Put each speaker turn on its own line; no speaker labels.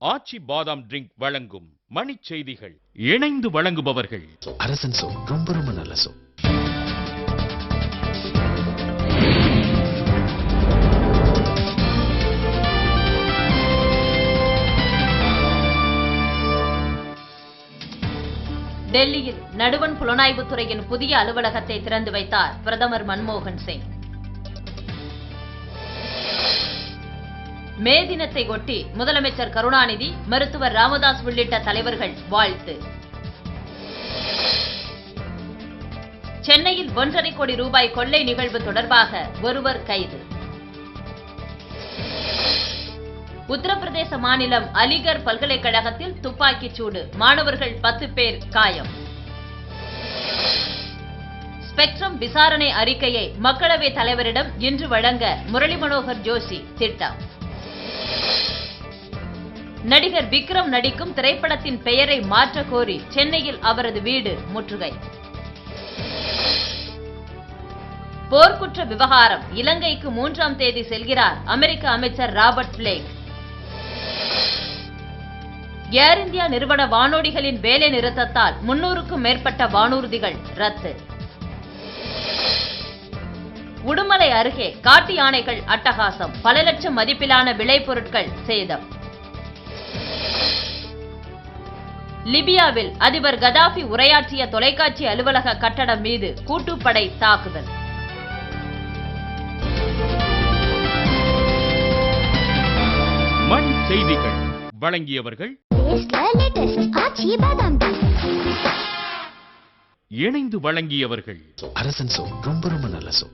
ஆச்சி பாதாம் ட்ரிங்க் வழங்கும் மணிச் செய்திகள். இணைந்து வழங்குபவர்கள்
அரசன் சோ, ரொம்ப ரொம்ப நல்ல சோ.
டெல்லியில் நடுவண் புலனாய்வுத்துறையின் புதிய அலுவலகத்தை திறந்து வைத்தார் பிரதமர் மன்மோகன் சிங். மே தினத்தை ஒட்டி முதலமைச்சர் கருணாநிதி, மருத்துவர் ராமதாஸ் உள்ளிட்ட தலைவர்கள் வாழ்த்து. சென்னையில் 1.5 கோடி ரூபாய் கொள்ளை நிகழ்வு தொடர்பாக ஒருவர் கைது. உத்தரப்பிரதேச மாநிலம் அலிகர் பல்கலைக்கழகத்தில் துப்பாக்கிச் சூடு, மாணவர்கள் 10 பேர் காயம். ஸ்பெக்ட்ரம் விசாரணை அறிக்கையை மக்களவைத் தலைவரிடம் இன்று வழங்க முரளி மனோகர் ஜோஷி திட்டம். நடிகர் விக்ரம் நடிக்கும் திரைப்படத்தின் பெயரை மாற்ற கோரி சென்னையில் அவரது வீடு முற்றுகை. போர்க்குற்ற விவகாரம், இலங்கைக்கு 3ஆம் தேதி செல்கிறார் அமெரிக்க அமைச்சர் ராபர்ட் பிளேக். ஏர் இந்தியா நிறுவன வானூர்திகளின் வேலை நிறுத்தத்தால் 300க்கும் மேற்பட்ட வானூர்திகள் ரத்து. உடுமலை அருகே காட்டு யானைகள் அட்டகாசம், பல லட்சம் மதிப்பிலான விளைபொருட்கள் சேதம். லிபியாவில் அதிபர் கதாபி உரையாற்றிய தொலைக்காட்சி அலுவலக கட்டடம் மீது கூட்டுப்படை தாக்குதல்.
மணி செய்திகள் வழங்கியவர்கள் இணைந்து வழங்கியவர்கள்
அரசன் சோ, ரொம்ப ரொம்ப நல்ல சோ.